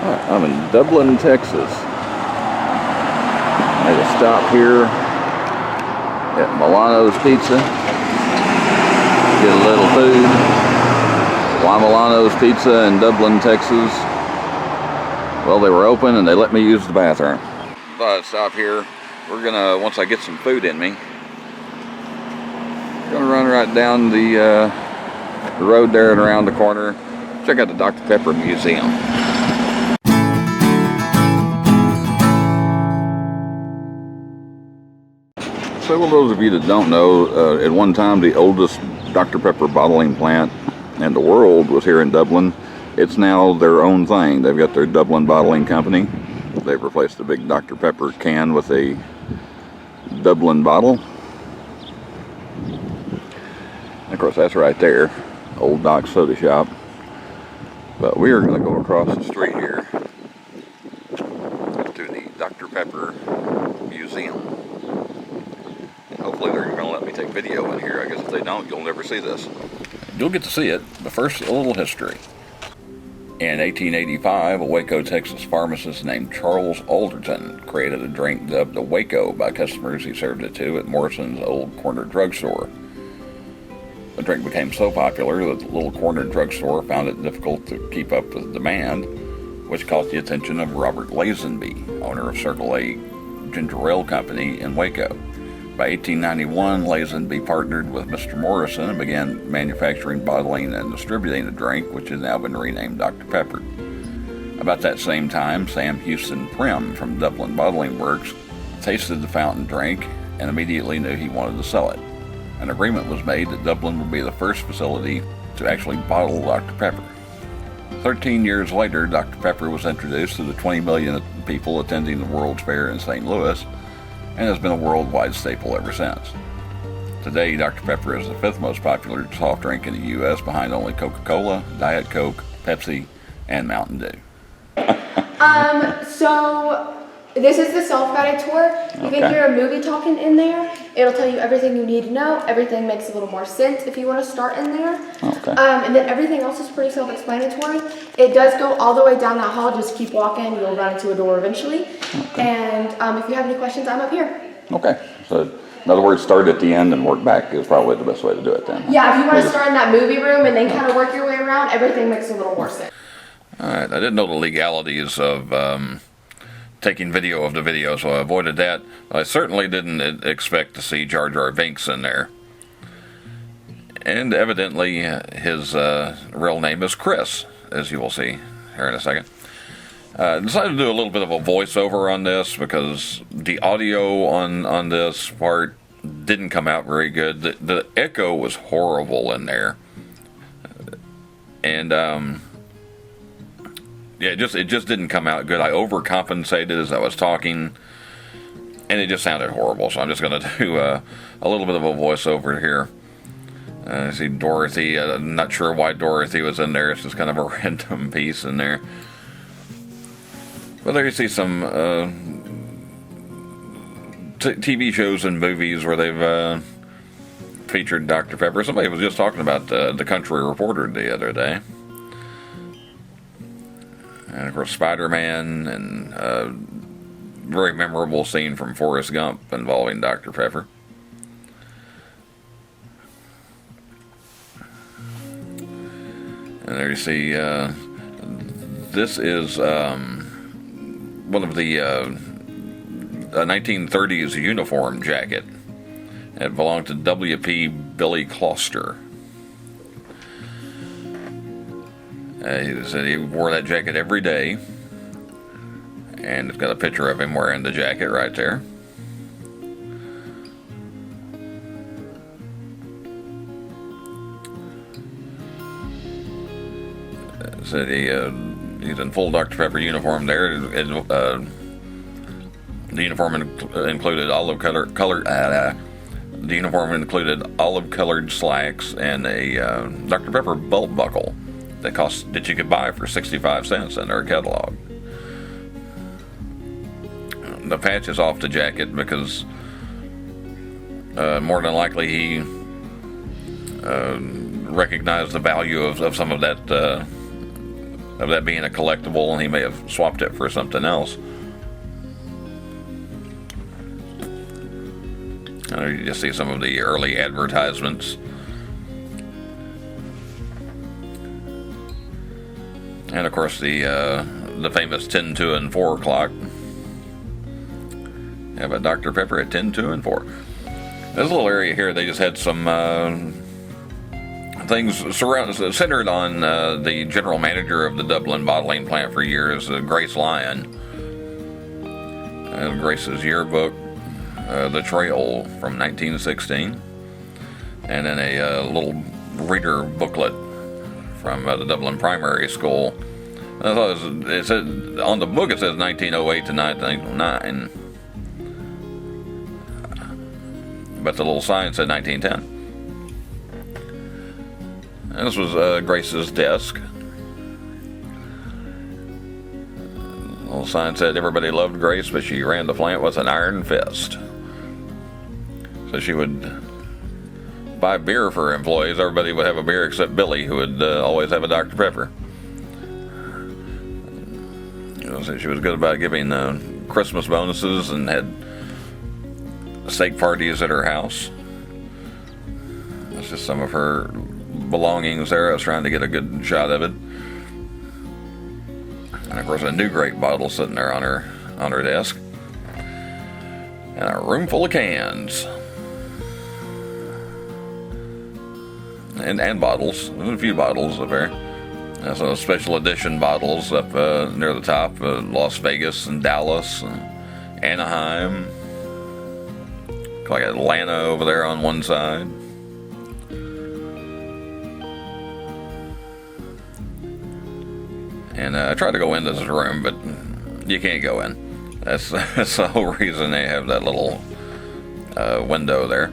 I'm in Dublin, Texas. I had to stop here at Milano's Pizza, get a little food. Why Milano's Pizza in Dublin, Texas? Well, they were open and they let me use the bathroom. Thought I'd stop here. We're gonna, once I get some food in me, gonna run right down the road there and around the corner. Check out the Dr. Pepper Museum. So, well, those of you that don't know, at one time the oldest Dr. Pepper bottling plant in the world was here in Dublin. It's now their own thing. They've got their Dublin Bottling Company. They've replaced the big Dr. Pepper can with a Dublin bottle. And of course, that's right there, Old Doc's Soda Shop. But we are going to go across the street here to the Dr. Pepper Museum. And hopefully they're going to let me take video in here. I guess if they don't, you'll never see this. You'll get to see it, but first, a little history. In 1885, a Waco, Texas pharmacist named Charles Alderton created a drink dubbed the Waco by customers he served it to at Morrison's old corner drugstore. The drink became so popular that the little corner drugstore found it difficult to keep up with demand, which caught the attention of Robert Lazenby, owner of Circle A Ginger Ale Company in Waco. By 1891, Lazenby partnered with Mr. Morrison and began manufacturing, bottling, and distributing the drink, which has now been renamed Dr. Pepper. About that same time, Sam Houston Prim from Dublin Bottling Works tasted the fountain drink and immediately knew he wanted to sell it. An agreement was made that Dublin would be the first facility to actually bottle Dr. Pepper. 13 years later, Dr. Pepper was introduced to the 20 million people attending the World's Fair in St. Louis and has been a worldwide staple ever since. Today, Dr. Pepper is the fifth most popular soft drink in the U.S. behind only Coca-Cola, Diet Coke, Pepsi, and Mountain Dew. So this is the self-guided tour. You can hear a movie talking in there. It'll tell you everything you need to know. Everything makes a little more sense if you want to start in there. Okay. And then everything else is pretty self-explanatory. It does go all the way down that hall. Just keep walking. You'll run into a door eventually. Okay. And if you have any questions, I'm up here. Okay. So, in other words, start at the end and work back is probably the best way to do it then. Yeah, if you want to start in that movie room and then kind of work your way around, everything makes a little more sense. All right. I didn't know the legalities of taking video of the video, so I avoided that. I certainly didn't expect to see Jar Jar Binks in there. And evidently, his real name is Chris, as you will see here in a second. Decided to do a little bit of a voiceover on this because the audio on this part didn't come out very good. The echo was horrible in there. And yeah, it just didn't come out good. I overcompensated as I was talking, and it just sounded horrible. So I'm just going to do a little bit of a voiceover here. I see Dorothy. I'm not sure why Dorothy was in there. It's just kind of a random piece in there. But there you see some TV shows and movies where they've featured Dr. Pepper. Somebody was just talking about the Country Reporter the other day. And of course, Spider-Man, and a very memorable scene from Forrest Gump involving Dr. Pepper. And there you see, this is one of the 1930s uniform jacket. It belonged to W.P. Billy Closter. He said he wore that jacket every day, and it's got a picture of him wearing the jacket right there. Said he's in full Dr. Pepper uniform there. The uniform included olive-colored slacks and a Dr. Pepper belt buckle that you could buy for 65 cents in their catalog. The patch is off the jacket because more than likely he recognized the value of some of that of that being a collectible, and he may have swapped it for something else. You just see some of the early advertisements. And of course the famous 10, 2, and 4 clock. Have a Dr. Pepper at 10, 2, and 4. This little area here, they just had some things centered on the general manager of the Dublin Bottling Plant for years, Grace Lyons. Grace's yearbook, The Trail from 1916. And then a little reader booklet from the Dublin Primary School. I thought it said on the book it says 1908 to 1909, but the little sign said 1910. And this was Grace's desk. The little sign said everybody loved Grace, but she ran the plant with an iron fist. So she would buy beer for her employees. Everybody would have a beer except Billy, who would always have a Dr. Pepper. So she was good about giving Christmas bonuses and had steak parties at her house. That's just some of her belongings there. I was trying to get a good shot of it. And of course a new grape bottle sitting there on her desk. And a room full of cans. And bottles. There's a few bottles up there. Some special edition bottles up near the top. Las Vegas and Dallas and Anaheim. Like Atlanta over there on one side. And I tried to go into this room, but you can't go in. That's the whole reason they have that little window there.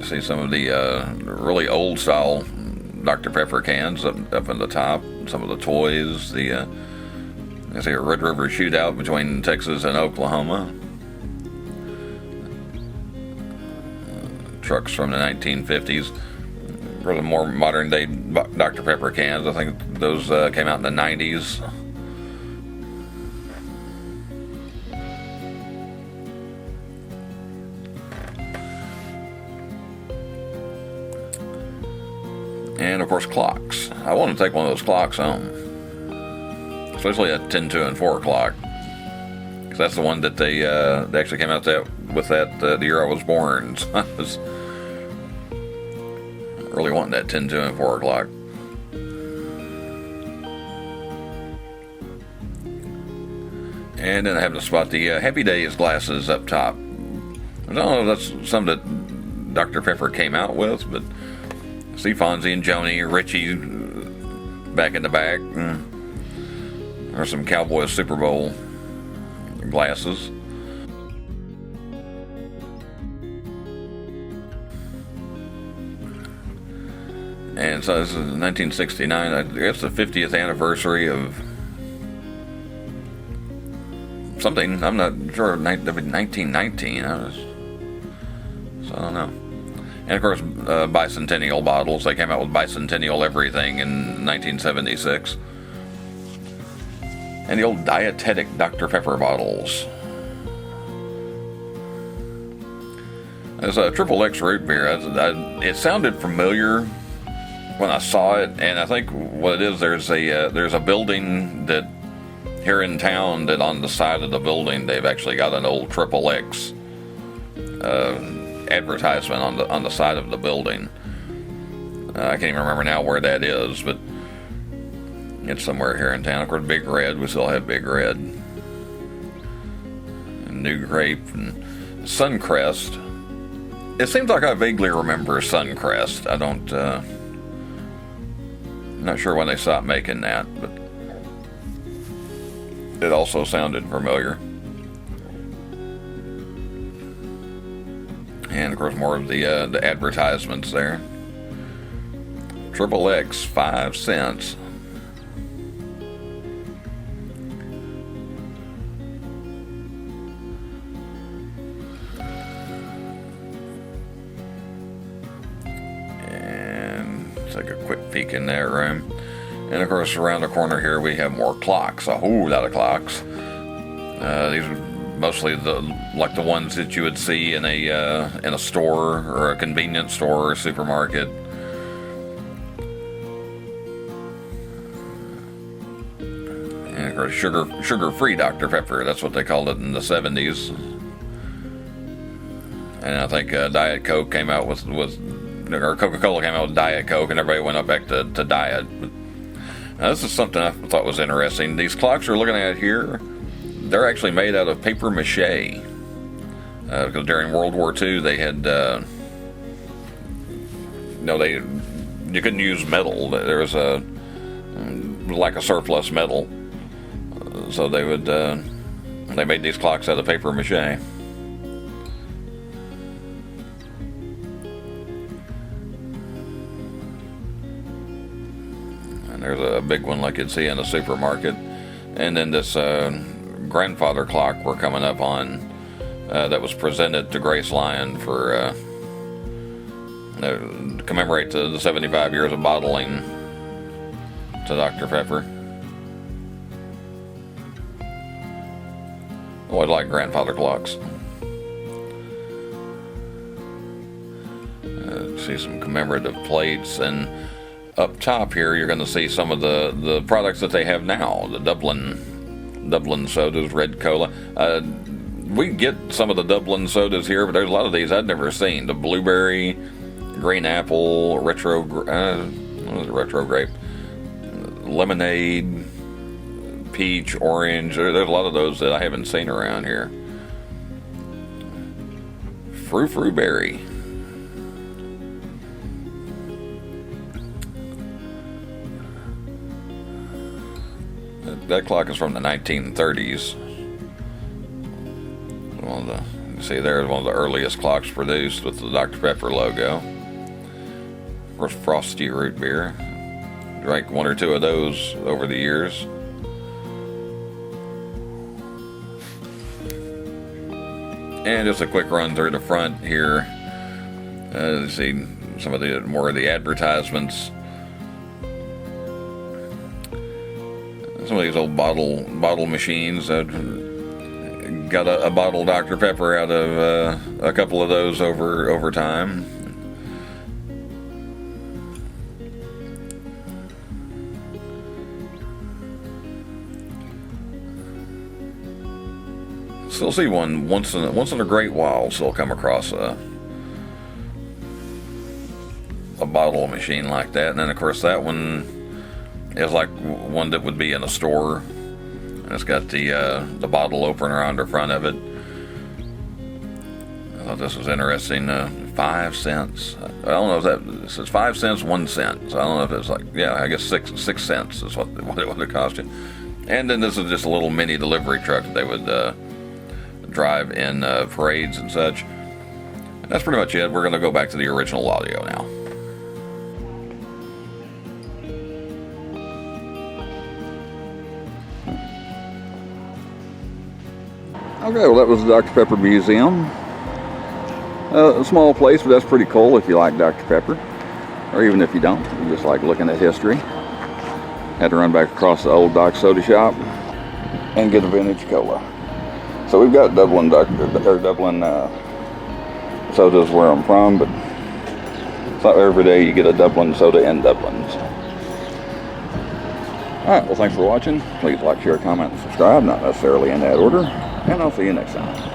See some of the really old style Dr. Pepper cans up in the top. Some of the toys. I see a Red River shootout between Texas and Oklahoma. Trucks from the 1950s. For the more modern day Dr. Pepper cans, I think those came out in the 90s. And of course clocks. I want to take one of those clocks home. Especially a 10, 2, and 4 clock. Because that's the one that they actually came out with the year I was born. So I was really wanting that 10, 2, and 4 o'clock. And then I have to spot the Happy Days glasses up top. I don't know if that's something that Dr. Pepper came out with, but see Fonzie and Joni, Richie back in the back. There's some Cowboys Super Bowl glasses. And so this is 1969. I guess the 50th anniversary of something. I'm not sure. 1919. So I don't know. And of course, bicentennial bottles. They came out with bicentennial everything in 1976. And the old dietetic Dr. Pepper bottles. There's a Triple X root beer. It sounded familiar when I saw it, and I think what it is, there's a building that here in town that on the side of the building they've actually got an old Triple X advertisement on the side of the building. I can't even remember now where that is, but it's somewhere here in town. Of course, Big Red, we still have Big Red. And New Grape and Suncrest. It seems like I vaguely remember Suncrest. I don't, not sure when they stopped making that, but it also sounded familiar. And of course, more of the advertisements there. Triple X, 5 cents. take a quick peek in that room. And of course, around the corner here we have more clocks, a whole lot of clocks. These are mostly like the ones that you would see in a store or a convenience store or supermarket. And of course, sugar-free Dr. Pepper. That's what they called it in the 70s. And I think Diet Coke came out with or Coca-Cola came out with Diet Coke, and everybody went up back to Diet. But now, this is something I thought was interesting. These clocks we're looking at here, they're actually made out of paper mache. Because during World War II, they had, you couldn't use metal. There was like a surplus metal. So they made these clocks out of paper mache. And there's a big one like you'd see in a supermarket. And then this grandfather clock we're coming up on that was presented to Grace Lyons for to commemorate the 75 years of bottling to Dr. Pepper. Oh, I like grandfather clocks. See some commemorative plates, and up top here you're going to see some of the products that they have now. The Dublin sodas, red cola. We get some of the Dublin sodas here, but there's a lot of these I'd never seen. The blueberry, green apple, retro grape, lemonade, peach, orange. There's a lot of those that I haven't seen around here. Frou berry. That clock is from the 1930s. You see there's one of the earliest clocks produced with the Dr. Pepper logo. Of course, frosty root beer. Drank one or two of those over the years. And just a quick run through the front here. You see some of the more of the advertisements. Some of these old bottle machines. Got a bottle of Dr. Pepper out of a couple of those over time. Still see one once in a great while. Still come across a bottle machine like that, and then of course that one is like one that would be in a store, and it's got the bottle opener on the front of it. I thought this was interesting. 5 cents. I don't know if it says 5 cents, 1 cent. So I don't know if it's like, yeah, I guess 6 cents is what it would cost you. And then this is just a little mini delivery truck that they would drive in parades and such. And that's pretty much it. We're going to go back to the original audio now. Okay, well that was the Dr. Pepper Museum. A small place, but that's pretty cool if you like Dr. Pepper. Or even if you don't, you just like looking at history. Had to run back across the old Doc soda shop and get a vintage cola. So we've got Dublin sodas where I'm from, but it's not every day you get a Dublin soda in Dublin. Alright, well thanks for watching. Please like, share, comment, and subscribe, not necessarily in that order. And I'll see you next time.